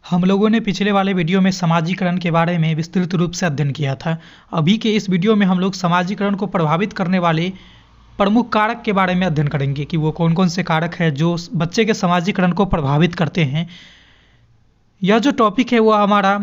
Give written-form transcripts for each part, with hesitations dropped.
हम लोगों ने पिछले वाले वीडियो में समाजीकरण के बारे में विस्तृत रूप से अध्ययन किया था। अभी के इस वीडियो में हम लोग समाजीकरण को प्रभावित करने वाले प्रमुख कारक के बारे में अध्ययन करेंगे कि वो कौन कौन से कारक हैं जो बच्चे के समाजीकरण को प्रभावित करते हैं। यह जो टॉपिक है वो हमारा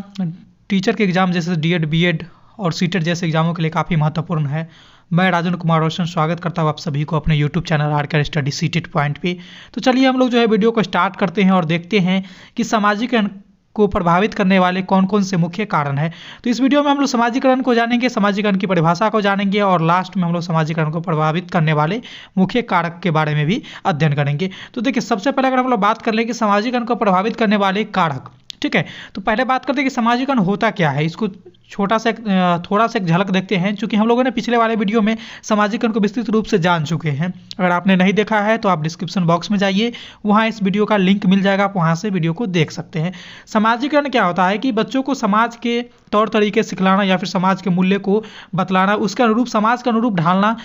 टीचर के एग्ज़ाम जैसे डीएड, बीएड और सीटेट जैसे एग्जामों के लिए काफ़ी महत्वपूर्ण है। मैं राजन कुमार रोशन स्वागत करता हूँ आप सभी को अपने YouTube channel RK study CTET point पे। तो चलिए हम लोग जो है वीडियो को स्टार्ट करते हैं और देखते हैं कि समाजीकरण को प्रभावित करने वाले कौन कौन से मुख्य कारण हैं। तो इस वीडियो में हम लोग समाजीकरण को जानेंगे, समाजीकरण की परिभाषा को जानेंगे और लास्ट में हम लोग समाजीकरण को प्रभावित करने वाले मुख्य कारक के बारे में भी अध्ययन करेंगे। तो देखिए, सबसे पहले अगर हम लोग बात कर लें कि समाजीकरण को प्रभावित करने वाले कारक, ठीक है, तो पहले बात करते हैं कि समाजीकरण होता क्या है। इसको थोड़ा सा एक झलक देखते हैं, क्योंकि हम लोगों ने पिछले वाले वीडियो में समाजीकरण को विस्तृत रूप से जान चुके हैं। अगर आपने नहीं देखा है तो आप डिस्क्रिप्शन बॉक्स में जाइए, वहाँ इस वीडियो का लिंक मिल जाएगा, आप वहाँ से वीडियो को देख सकते हैं। समाजीकरण क्या होता है कि बच्चों को समाज के तौर तरीके सिखलाना या फिर समाज के मूल्य को बतलाना, उसके अनुरूप समाज के अनुरूप ढालना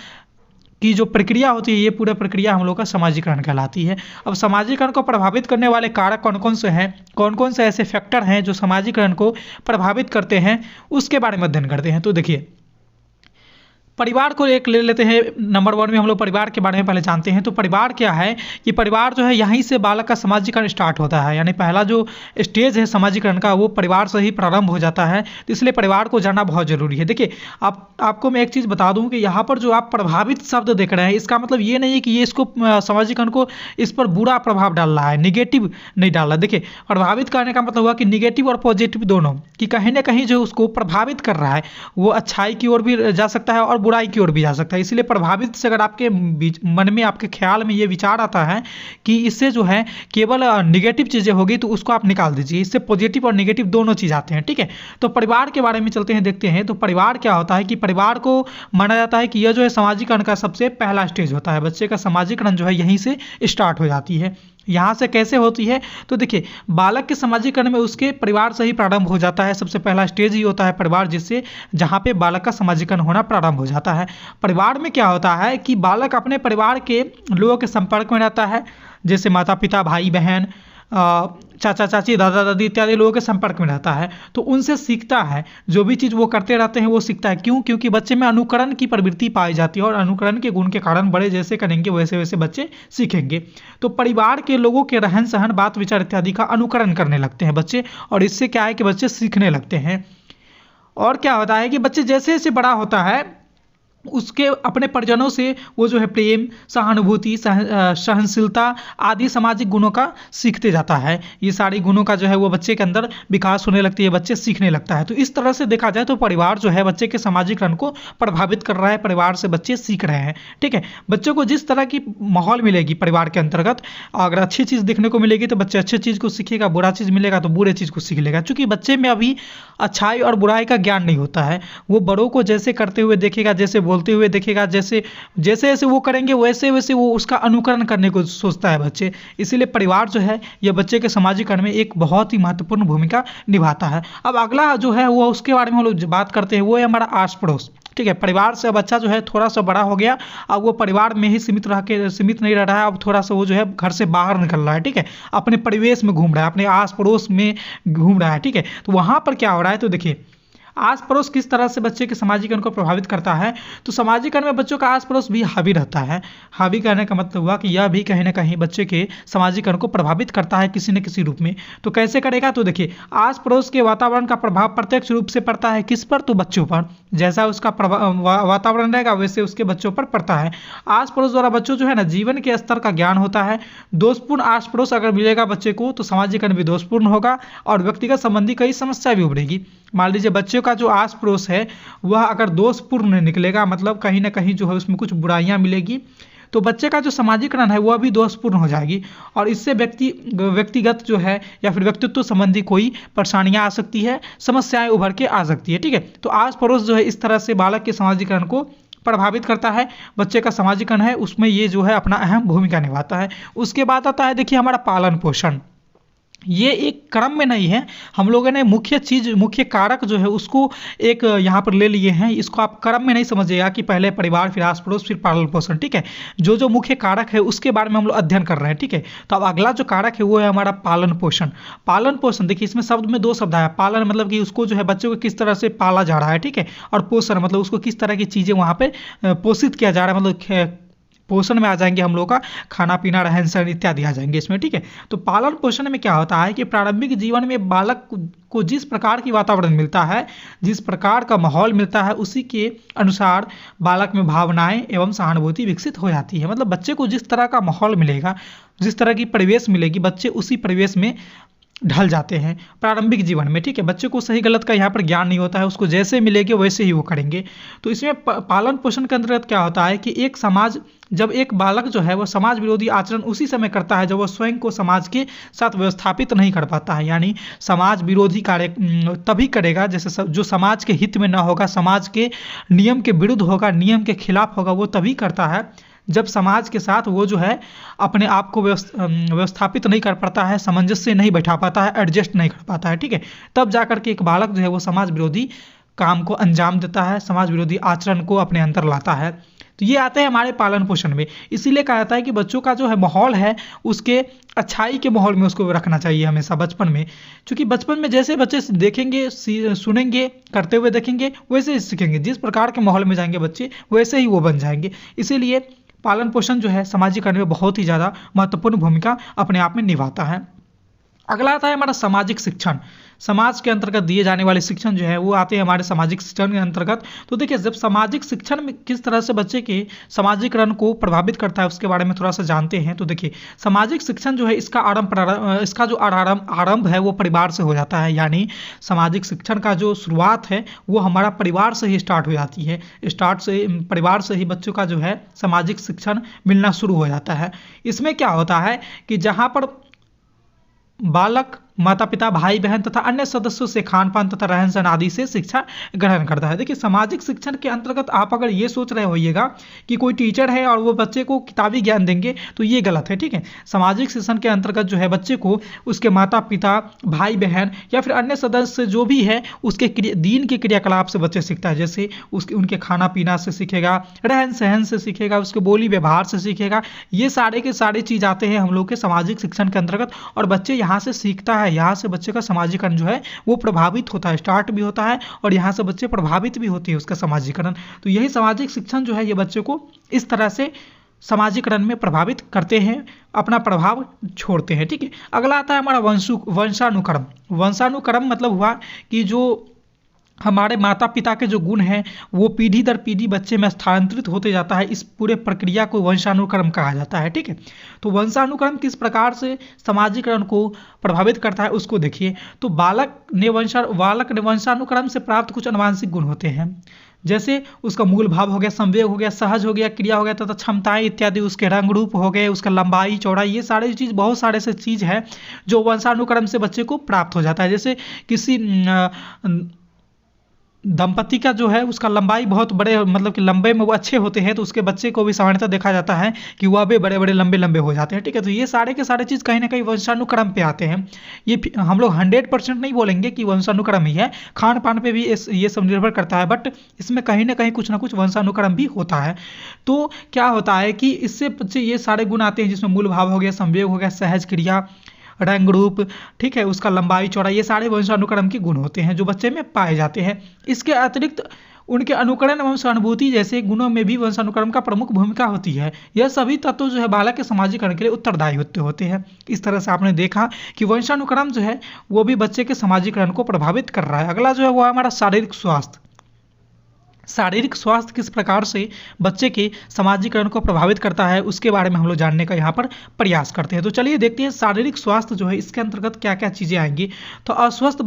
की जो प्रक्रिया होती है, ये पूरा प्रक्रिया हम लोग का समाजीकरण कहलाती है। अब समाजीकरण को प्रभावित करने वाले कारक कौन कौन से हैं, कौन कौन से ऐसे फैक्टर हैं जो समाजीकरण को प्रभावित करते हैं, उसके बारे में अध्ययन करते हैं। तो देखिए, परिवार को एक ले लेते हैं। नंबर 1 में हम लोग परिवार के बारे में पहले जानते हैं। तो परिवार क्या है कि परिवार जो है, यहीं से बालक का समाजीकरण स्टार्ट होता है। यानी पहला जो स्टेज है समाजीकरण का वो परिवार से ही प्रारंभ हो जाता है। तो इसलिए परिवार को जानना बहुत ज़रूरी है। देखिए, आपको मैं एक चीज़ बता दूं कि यहाँ पर जो आप प्रभावित शब्द देख रहे हैं, इसका मतलब ये नहीं है कि ये इसको समाजीकरण को इस पर बुरा प्रभाव डाल रहा है, निगेटिव नहीं डाल रहा। देखिए, प्रभावित करने का मतलब हुआ कि निगेटिव और पॉजिटिव दोनों, कि कहीं ना कहीं जो उसको प्रभावित कर रहा है वो अच्छाई की ओर भी जा सकता है और बुराई की ओर भी जा सकता है। इसलिए प्रभावित से अगर आपके मन में, आपके ख्याल में ये विचार आता है कि इससे जो है केवल निगेटिव चीज़ें होगी, तो उसको आप निकाल दीजिए। इससे पॉजिटिव और निगेटिव दोनों चीज़ आते हैं, ठीक है। तो परिवार के बारे में चलते हैं, देखते हैं। तो परिवार क्या होता है कि परिवार को माना जाता है कि यह जो है समाजीकरण का सबसे पहला स्टेज होता है। बच्चे का समाजीकरण जो है यहीं से स्टार्ट हो जाती है। यहाँ से कैसे होती है, तो देखिए, बालक के समाजीकरण में उसके परिवार से ही प्रारंभ हो जाता है। सबसे पहला स्टेज ही होता है परिवार, जिससे जहाँ पे बालक का समाजीकरण होना प्रारंभ हो जाता है। परिवार में क्या होता है कि बालक अपने परिवार के लोगों के संपर्क में रहता है, जैसे माता पिता, भाई बहन, चाचा चाची, दादा दादी इत्यादि लोगों के संपर्क में रहता है। तो उनसे सीखता है, जो भी चीज़ वो करते रहते हैं वो सीखता है। क्यों? क्योंकि बच्चे में अनुकरण की प्रवृत्ति पाई जाती है और अनुकरण के गुण के कारण बड़े जैसे करेंगे वैसे वैसे बच्चे सीखेंगे। तो परिवार के लोगों के रहन सहन, बात विचार इत्यादि का अनुकरण करने लगते हैं बच्चे, और इससे क्या है कि बच्चे सीखने लगते हैं। और क्या होता है कि बच्चे जैसे जैसे बड़ा होता है, उसके अपने परिजनों से वो जो है प्रेम, सहानुभूति, सहनशीलता आदि सामाजिक गुणों का सीखते जाता है। ये सारी गुणों का जो है वो बच्चे के अंदर विकास होने लगती है, बच्चे सीखने लगता है। तो इस तरह से देखा जाए तो परिवार जो है बच्चे के समाजीकरण को प्रभावित कर रहा है, परिवार से बच्चे सीख रहे हैं, ठीक है। बच्चों को जिस तरह की माहौल मिलेगी परिवार के अंतर्गत, अगर अच्छी चीज़ देखने को मिलेगी तो बच्चे अच्छी चीज़ को सीखेगा, बुरा चीज़ मिलेगा तो बुरे चीज़ को सीख लेगा। चूँकि बच्चे में अभी अच्छाई और बुराई का ज्ञान नहीं होता है। वो बड़ों को जैसे करते हुए देखेगा, जैसे बोलते हुए देखेगा, जैसे जैसे वो करेंगे वैसे वैसे वो उसका अनुकरण करने को सोचता है बच्चे। इसीलिए परिवार जो है यह बच्चे के समाजीकरण में एक बहुत ही महत्वपूर्ण भूमिका निभाता है। अब अगला जो है वो उसके बारे में हम लोग बात करते हैं, वो है हमारा आस पड़ोस, ठीक है। परिवार से बच्चा जो है थोड़ा सा बड़ा हो गया, अब वो परिवार में ही सीमित नहीं रह रहा है, अब थोड़ा सा वो जो है घर से बाहर निकल रहा है, ठीक है। अपने परिवेश में घूम रहा है, अपने आस पड़ोस में घूम रहा है, ठीक है। तो वहाँ पर क्या हो रहा है, तो देखिए, आस पड़ोस किस तरह से बच्चे के समाजीकरण को प्रभावित करता है। तो समाजीकरण में बच्चों का आस पड़ोस भी हावी रहता है। हावी कहने का मतलब हुआ कि यह भी कहीं ना कहीं बच्चे के समाजीकरण को प्रभावित करता है किसी न किसी रूप में। तो कैसे करेगा, तो देखिए, आस पड़ोस के वातावरण का प्रभाव प्रत्यक्ष रूप से पड़ता है किस पर, तो बच्चों पर। जैसा उसका वातावरण रहेगा वैसे उसके बच्चों पर पड़ता है। आस पड़ोस द्वारा बच्चों जो है ना जीवन के स्तर का ज्ञान होता है। दोषपूर्ण आस पड़ोस अगर मिलेगा बच्चे को तो समाजीकरण भी दोषपूर्ण होगा और व्यक्तिगत संबंधी कई समस्या भी उभरेगी। मान लीजिए बच्चों का जो आस पड़ोस है वह अगर दोषपूर्ण निकलेगा, मतलब कहीं ना कहीं जो है उसमें कुछ बुराइयां मिलेगी, तो बच्चे का जो समाजीकरण है वह भी दोषपूर्ण हो जाएगी और इससे व्यक्तिगत जो है या फिर व्यक्तित्व संबंधी कोई परेशानियां आ सकती है, समस्याएं उभर के आ सकती है, ठीक है। तो आस पड़ोस जो है इस तरह से बालक के समाजीकरण को प्रभावित करता है। बच्चे का समाजीकरण है उसमें ये जो है अपना अहम भूमिका निभाता है। उसके बाद आता है, देखिए, हमारा पालन पोषण। ये एक क्रम में नहीं है, हम लोगों ने मुख्य कारक जो है उसको एक यहाँ पर ले लिए हैं। इसको आप क्रम में नहीं समझिएगा कि पहले परिवार, फिर आस पड़ोस, फिर पालन पोषण, ठीक है। जो जो मुख्य कारक है उसके बारे में हम लोग अध्ययन कर रहे हैं, ठीक है। तो अब अगला जो कारक है वो है हमारा पालन पोषण। पालन पोषण देखिए, इसमें शब्द में 2 शब्द आया। पालन मतलब कि उसको जो है बच्चे को किस तरह से पाला जा रहा है, ठीक है, और पोषण मतलब उसको किस तरह की चीज़ें वहाँ पे पोषित किया जा रहा है, मतलब पोषण में आ जाएंगे हम लोग का खाना पीना, रहन सहन इत्यादि आ जाएंगे इसमें, ठीक है। तो पालन पोषण में क्या होता है कि प्रारंभिक जीवन में बालक को जिस प्रकार की वातावरण मिलता है, जिस प्रकार का माहौल मिलता है, उसी के अनुसार बालक में भावनाएं एवं सहानुभूति विकसित हो जाती है। मतलब बच्चे को जिस तरह का माहौल मिलेगा, जिस तरह की परिवेश मिलेगी, बच्चे उसी परिवेश में ढल जाते हैं प्रारंभिक जीवन में, ठीक है। बच्चे को सही गलत का यहाँ पर ज्ञान नहीं होता है, उसको जैसे मिलेंगे वैसे ही वो करेंगे। तो इसमें पालन पोषण के अंतर्गत क्या होता है कि एक समाज, जब एक बालक जो है वो समाज विरोधी आचरण उसी समय करता है जब वो स्वयं को समाज के साथ व्यवस्थापित नहीं कर पाता है। यानी समाज विरोधी कार्य तभी करेगा जैसे जो समाज के हित में ना होगा, समाज के नियम के विरुद्ध होगा, नियम के खिलाफ होगा, वो तभी करता है जब समाज के साथ वो जो है अपने आप को व्यवस्थापित नहीं कर पाता है, सामंजस्य नहीं बैठा पाता है, एडजस्ट नहीं कर पाता है, ठीक है। तब जाकर के एक बालक जो है वो समाज विरोधी काम को अंजाम देता है, समाज विरोधी आचरण को अपने अंदर लाता है। तो ये आते हैं हमारे पालन पोषण में। इसीलिए कहा जाता है कि बच्चों का जो है माहौल है उसके अच्छाई के माहौल में उसको रखना चाहिए हमेशा बचपन में, क्योंकि बचपन में जैसे बच्चे देखेंगे, सुनेंगे, करते हुए देखेंगे, वैसे ही सीखेंगे। जिस प्रकार के माहौल में जाएंगे बच्चे वैसे ही वो बन जाएंगे। इसीलिए पालन पोषण जो है सामाजिकरण में बहुत ही ज़्यादा महत्वपूर्ण भूमिका अपने आप में निभाता है। अगला आता है हमारा सामाजिक शिक्षण। समाज के अंतर्गत दिए जाने वाले शिक्षण जो है वो आते हैं हमारे सामाजिक शिक्षण के अंतर्गत। तो देखिए, जब सामाजिक शिक्षण में किस तरह से बच्चे के सामाजिकरण को प्रभावित करता है उसके बारे में थोड़ा सा जानते हैं। तो देखिए, सामाजिक शिक्षण जो है इसका जो आरंभ है वो परिवार से हो जाता है। यानी सामाजिक शिक्षण का जो शुरुआत है वो हमारा परिवार से ही स्टार्ट हो जाती है। परिवार से ही बच्चों का जो है सामाजिक शिक्षण मिलना शुरू हो जाता है। इसमें क्या होता है कि जहाँ पर बालक माता पिता, भाई बहन तथा अन्य सदस्यों से खान पान तथा रहन सहन आदि से शिक्षा ग्रहण करता है। देखिए, सामाजिक शिक्षण के अंतर्गत आप अगर ये सोच रहे होइएगा कि कोई टीचर है और वो बच्चे को किताबी ज्ञान देंगे तो ये गलत है, ठीक है। सामाजिक शिक्षण के अंतर्गत जो है बच्चे को उसके माता पिता, भाई बहन या फिर अन्य सदस्य जो भी है उसके दीन के क्रियाकलाप से बच्चे सीखता है। जैसे उनके खाना पीना से सीखेगा, रहन सहन से सीखेगा, उसके बोली व्यवहार से सीखेगा। ये सारे के सारे चीज़ आते हैं हम लोग के सामाजिक शिक्षण के अंतर्गत, और बच्चे यहाँ से सीखता है। यहाँ से बच्चे का सामाजिकरण जो है वो प्रभावित होता है, स्टार्ट भी होता है, और यहाँ से बच्चे प्रभावित भी होते हैं उसका सामाजिकरण। तो यही सामाजिक शिक्षण जो है ये बच्चे को इस तरह से सामाजिकरण में प्रभावित करते हैं, अपना प्रभाव छोड़ते हैं, ठीक है। अगला आता है हमारा वंशानुक्रम। वंशानुक्रम मतलब हुआ कि जो हमारे माता पिता के जो गुण हैं वो पीढ़ी दर पीढ़ी बच्चे में स्थानांतरित होते जाता है। इस पूरे प्रक्रिया को वंशानुक्रम कहा जाता है, ठीक है। तो वंशानुक्रम किस प्रकार से सामाजिकरण को प्रभावित करता है उसको देखिए। तो बालक ने वंशानुक्रम से प्राप्त कुछ आनुवंशिक गुण होते हैं, जैसे उसका मूल भाव हो गया, संवेग हो गया, सहज हो गया, क्रिया हो गया तथा क्षमताएं इत्यादि, उसके रंग रूप हो गए, उसका लंबाई चौड़ाई, ये सारे चीज़, बहुत सारे से चीज़ है जो वंशानुक्रम से बच्चे को प्राप्त हो जाता है। जैसे किसी दंपति का जो है उसका लंबाई बहुत बड़े, मतलब कि लंबे में वो अच्छे होते हैं, तो उसके बच्चे को भी सामान्यतः देखा जाता है कि वह भी बड़े बड़े लंबे लंबे हो जाते हैं, ठीक है। तो ये सारे के सारे चीज़ कहीं ना कहीं वंशानुक्रम पे आते हैं। ये हम लोग 100% नहीं बोलेंगे कि वंशानुक्रम ही है, खान पान पे भी ये सब निर्भर करता है, बट इसमें कहीं ना कहीं कुछ ना कुछ वंशानुक्रम भी होता है। तो क्या होता है कि इससे बच्चे ये सारे गुण आते हैं जिसमें मूल भाव हो गया, संवेग हो गया, सहज क्रिया, रंग रूप, ठीक है, उसका लंबाई चौड़ाई, ये सारे वंशानुक्रम के गुण होते हैं जो बच्चे में पाए जाते हैं। इसके अतिरिक्त उनके अनुकरण एवं सहानुभूति जैसे गुणों में भी वंशानुक्रम का प्रमुख भूमिका होती है। यह सभी तत्व जो है बालक के सामाजिकरण के लिए उत्तरदायी होते हैं। इस तरह से आपने देखा कि वंशानुक्रम जो है वो भी बच्चे के सामाजिकरण को प्रभावित कर रहा है। अगला जो है वो हमारा शारीरिक स्वास्थ्य। शारीरिक स्वास्थ्य किस प्रकार से बच्चे के सामाजिकरण को प्रभावित करता है उसके बारे में हम लोग जानने का यहाँ पर प्रयास करते हैं। तो चलिए देखते हैं शारीरिक स्वास्थ्य जो है इसके अंतर्गत क्या क्या चीज़ें आएंगी। तो अस्वस्थ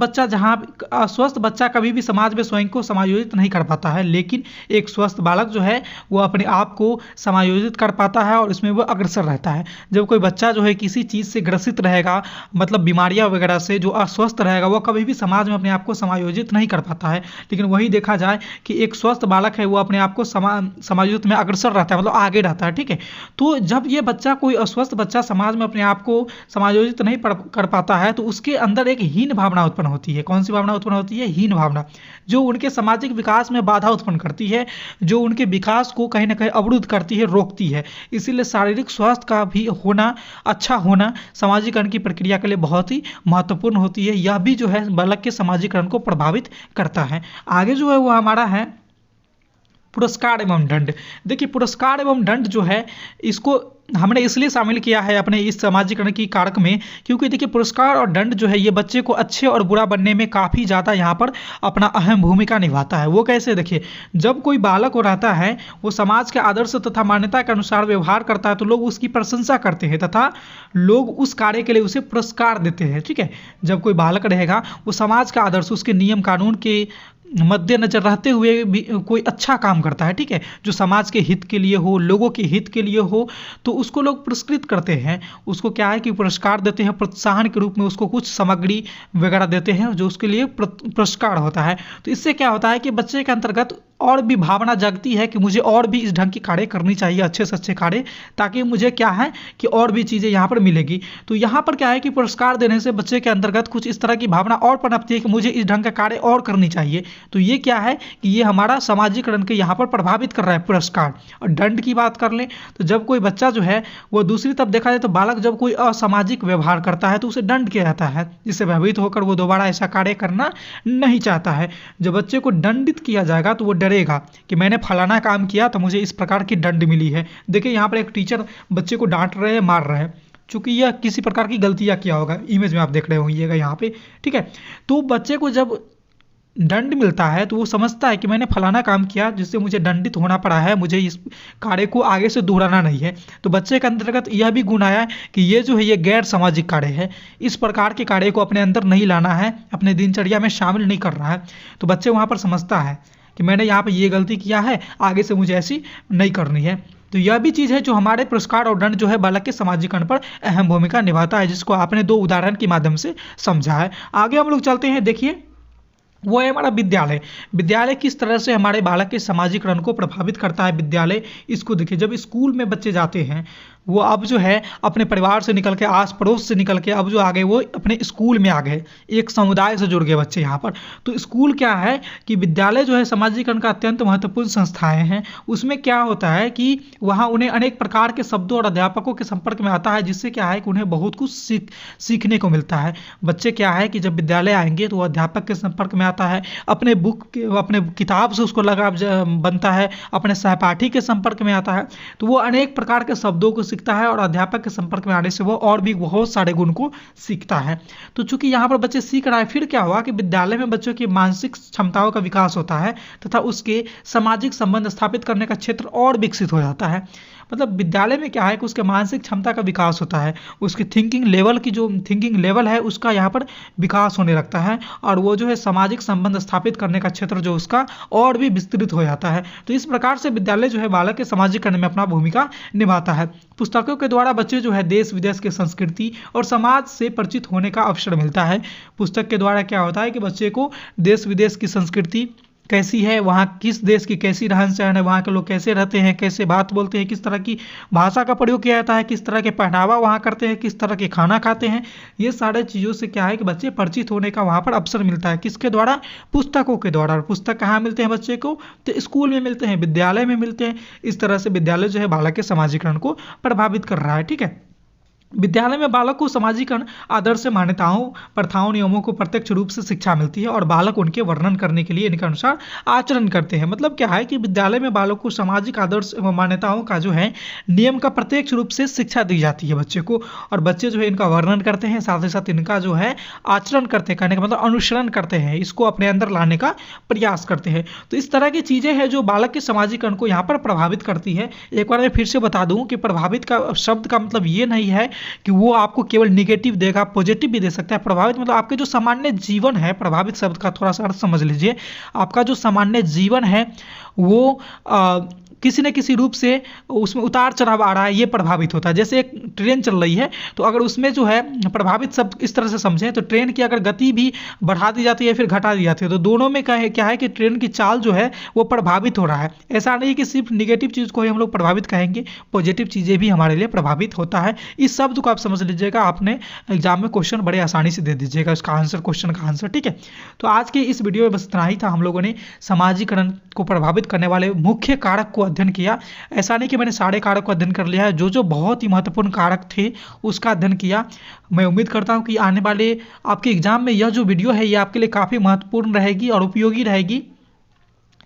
बच्चा कभी भी समाज में स्वयं को समायोजित नहीं कर पाता है, लेकिन एक स्वस्थ बालक जो है वो अपने आप को समायोजित कर पाता है और इसमें वो अग्रसर रहता है। जब कोई बच्चा जो है किसी चीज़ से ग्रसित रहेगा, मतलब बीमारियाँ वगैरह से, जो अस्वस्थ रहेगा, वो कभी भी समाज में अपने आप को समायोजित नहीं कर पाता है। लेकिन वही देखा जाए कि एक स्वस्थ बालक है वो अपने आप को समायोजित में अग्रसर रहता है, मतलब आगे रहता है, ठीक है। तो जब ये बच्चा, कोई अस्वस्थ बच्चा समाज में अपने आप को समायोजित नहीं कर पाता है तो उसके अंदर एक हीन भावना उत्पन्न होती है। कौन सी भावना उत्पन्न होती है? हीन भावना, जो उनके सामाजिक विकास में बाधा उत्पन्न करती है, जो उनके विकास को कहीं ना कहीं अवरुद्ध करती है, रोकती है। इसीलिए शारीरिक स्वास्थ्य का भी होना, अच्छा होना सामाजिकरण की प्रक्रिया के लिए बहुत ही महत्वपूर्ण होती है। यह भी जो है बालक के सामाजिकरण को प्रभावित करता है। आगे जो है वो हमारा है पुरस्कार एवं दंड। देखिए पुरस्कार एवं दंड जो है इसको हमने इसलिए शामिल किया है अपने इस सामाजिकरण की कारक में, क्योंकि देखिए पुरस्कार और दंड जो है ये बच्चे को अच्छे और बुरा बनने में काफ़ी ज़्यादा यहाँ पर अपना अहम भूमिका निभाता है। वो कैसे? देखिए जब कोई बालक हो रहता है वो समाज के आदर्श तथा मान्यता के अनुसार व्यवहार करता है तो लोग उसकी प्रशंसा करते हैं तथा लोग उस कार्य के लिए उसे पुरस्कार देते हैं, ठीक है। जब कोई बालक रहेगा वो समाज का आदर्श, उसके नियम कानून के मद्देनजर रहते हुए भी कोई अच्छा काम करता है, ठीक है, जो समाज के हित के लिए हो, लोगों के हित के लिए हो, तो उसको लोग पुरस्कृत करते हैं। उसको क्या है कि पुरस्कार देते हैं, प्रोत्साहन के रूप में उसको कुछ सामग्री वगैरह देते हैं जो उसके लिए पुरस्कार होता है। तो इससे क्या होता है कि बच्चे के अंतर्गत और भी भावना जगती है कि मुझे और भी इस ढंग की कार्य करनी चाहिए, अच्छे से अच्छे कार्य, ताकि मुझे क्या है कि और भी चीज़ें यहाँ पर मिलेगी। तो यहाँ पर क्या है कि पुरस्कार देने से बच्चे के अंतर्गत कुछ इस तरह की भावना और पनपती है कि मुझे इस ढंग का कार्य और करनी चाहिए। तो ये क्या है कि ये हमारा सामाजिकरण के यहाँ पर प्रभावित कर रहा है पुरस्कार। और दंड की बात कर लें तो जब कोई बच्चा जो है वो दूसरी तरफ देखा जाए तो बालक जब कोई असामाजिक व्यवहार करता है तो उसे दंड किया जाता है, जिससे भयभीत होकर वो दोबारा ऐसा कार्य करना नहीं चाहता है। जब बच्चे को दंडित किया जाएगा तो वो डरेगा कि मैंने फलाना काम किया तो मुझे इस प्रकार की दंड मिली है। देखिए यहाँ पर एक टीचर बच्चे को डांट रहे हैं, मार रहे हैं, चूंकि यह किसी प्रकार की गलतियाँ किया होगा, इमेज में आप देख रहे होंगे यहाँ पे, ठीक है। तो बच्चे को जब दंड मिलता है तो वो समझता है कि मैंने फलाना काम किया जिससे मुझे दंडित होना पड़ा है, मुझे इस कार्य को आगे से दोहराना नहीं है। तो बच्चे के अंतर्गत यह भी गुण आया कि ये जो है ये गैर सामाजिक कार्य है, इस प्रकार के कार्य को अपने अंदर नहीं लाना है, अपने दिनचर्या में शामिल नहीं कर रहा है। तो बच्चे वहाँ पर समझता है कि मैंने यहाँ पर ये गलती किया है, आगे से मुझे ऐसी नहीं करनी है। तो यह भी चीज़ है जो हमारे पुरस्कार और दंड जो है बालक के सामाजिकरण पर अहम भूमिका निभाता है, जिसको आपने दो उदाहरण के माध्यम से समझा है। आगे हम लोग चलते हैं, देखिए वो है हमारा विद्यालय। विद्यालय किस तरह से हमारे बालक के सामाजिकरण को प्रभावित करता है विद्यालय, इसको देखिए। जब स्कूल में बच्चे जाते हैं वो अब जो है अपने परिवार से निकल के, आस पड़ोस से निकल के अब जो आ गए वो अपने स्कूल में आ गए, एक समुदाय से जुड़ गए बच्चे यहाँ पर। तो स्कूल क्या है कि विद्यालय जो है सामाजिकरण का अत्यंत महत्वपूर्ण संस्थाएं हैं। उसमें क्या होता है कि वहाँ उन्हें अनेक प्रकार के शब्दों और अध्यापकों के संपर्क में आता है, जिससे क्या है कि उन्हें बहुत कुछ सीखने को मिलता है। बच्चे क्या है कि जब विद्यालय आएंगे तो वो अध्यापक के संपर्क में आता है, अपने अपने किताब से उसको लगाव बनता है, अपने सहपाठी के संपर्क में आता है, तो वो अनेक प्रकार के शब्दों को सीखता है और अध्यापक के संपर्क में आने से वो और भी बहुत सारे गुण को सीखता है। तो चूंकि यहाँ पर बच्चे सीख रहा है, फिर क्या हुआ कि विद्यालय में बच्चों की मानसिक क्षमताओं का विकास होता है तथा उसके सामाजिक संबंध स्थापित करने का क्षेत्र और विकसित हो जाता है। मतलब विद्यालय में क्या है कि उसके मानसिक क्षमता का विकास होता है, उसकी थिंकिंग लेवल है उसका यहाँ पर विकास होने लगता है, और वो जो है सामाजिक संबंध स्थापित करने का क्षेत्र जो उसका और भी विस्तृत हो जाता है। तो इस प्रकार से विद्यालय जो है बालक के सामाजिकरण में अपना भूमिका निभाता है। पुस्तकों के द्वारा बच्चे जो है देश विदेश की संस्कृति और समाज से परिचित होने का अवसर मिलता है। पुस्तक के द्वारा क्या होता है कि बच्चे को देश विदेश की संस्कृति कैसी है, वहाँ किस देश की कैसी रहन सहन है, वहाँ के लोग कैसे रहते हैं, कैसे बात बोलते हैं, किस तरह की भाषा का प्रयोग किया जाता है, किस तरह के पहनावा वहाँ करते हैं, किस तरह के खाना खाते हैं, ये सारे चीज़ों से क्या है कि बच्चे परिचित होने का वहाँ पर अवसर मिलता है। किसके द्वारा? पुस्तकों के द्वारा। और पुस्तक कहाँ मिलते हैं बच्चे को? तो स्कूल में मिलते हैं, विद्यालय में मिलते हैं। इस तरह से विद्यालय जो है बालक के सामाजिकरण को प्रभावित कर रहा है, ठीक है। विद्यालय में बालक को सामाजिकरण, आदर्श, मान्यताओं, प्रथाओं, नियमों को प्रत्यक्ष रूप से शिक्षा मिलती है और बालक उनके वर्णन करने के लिए इनके अनुसार आचरण करते हैं। मतलब क्या है कि विद्यालय में बालक को सामाजिक आदर्श एवं मान्यताओं का जो है नियम का प्रत्यक्ष रूप से शिक्षा दी जाती है बच्चे को, और बच्चे जो है इनका वर्णन करते हैं, साथ ही साथ इनका जो है आचरण करते हैं, कहने का मतलब अनुसरण करते हैं, इसको अपने अंदर लाने का प्रयास करते हैं। तो इस तरह की चीज़ें हैं जो बालक के सामाजिकरण को यहाँ पर प्रभावित करती है। एक बार मैं फिर से बता दूँ कि प्रभावित का शब्द का मतलब ये नहीं है कि वो आपको केवल निगेटिव देगा, पॉजिटिव भी दे सकता है। प्रभावित मतलब आपके जो सामान्य जीवन है, प्रभावित शब्द का थोड़ा सा अर्थ समझ लीजिए, आपका जो सामान्य जीवन है वो किसी न किसी रूप से उसमें उतार चढ़ाव आ रहा है, ये प्रभावित होता है। जैसे एक ट्रेन चल रही है तो अगर उसमें जो है प्रभावित सब इस तरह से समझें तो ट्रेन की अगर गति भी बढ़ा दी जाती है फिर घटा दी जाती है, तो दोनों में क्या है कि ट्रेन की चाल जो है वो प्रभावित हो रहा है। ऐसा नहीं कि सिर्फ निगेटिव चीज़ को ही हम लोग प्रभावित कहेंगे, पॉजिटिव चीज़ें भी हमारे लिए प्रभावित होता है। इस शब्द को आप समझ लीजिएगा, आपने एग्जाम में क्वेश्चन बड़े आसानी से दे दीजिएगा उसका आंसर, क्वेश्चन का आंसर। ठीक है, तो आज के इस वीडियो में बस इतना ही था। हम लोगों ने सामाजिकरण को प्रभावित करने वाले मुख्य कारक को अध्ययन किया। ऐसा नहीं कि मैंने सारे कारक को अध्ययन कर लिया है, जो जो बहुत ही महत्वपूर्ण कारक थे उसका अध्ययन किया। मैं उम्मीद करता हूं कि आने वाले आपके एग्जाम में यह जो वीडियो है ये आपके लिए काफ़ी महत्वपूर्ण रहेगी और उपयोगी रहेगी।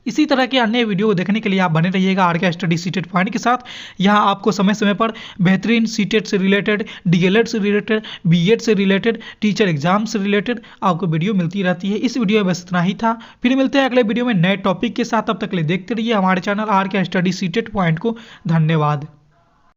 इसी तरह के अन्य वीडियो को देखने के लिए आप बने रहिएगा आर के स्टडी सीटेट पॉइंट के साथ। यहाँ आपको समय समय पर बेहतरीन सीटेट से रिलेटेड, डीएलएड से रिलेटेड, बीएड से रिलेटेड, टीचर एग्जाम से रिलेटेड आपको वीडियो मिलती रहती है। इस वीडियो में बस इतना ही था, फिर मिलते हैं अगले वीडियो में नए टॉपिक के साथ। तब तक के लिए देखते रहिए हमारे चैनल आर के स्टडी सीटेट पॉइंट को। धन्यवाद।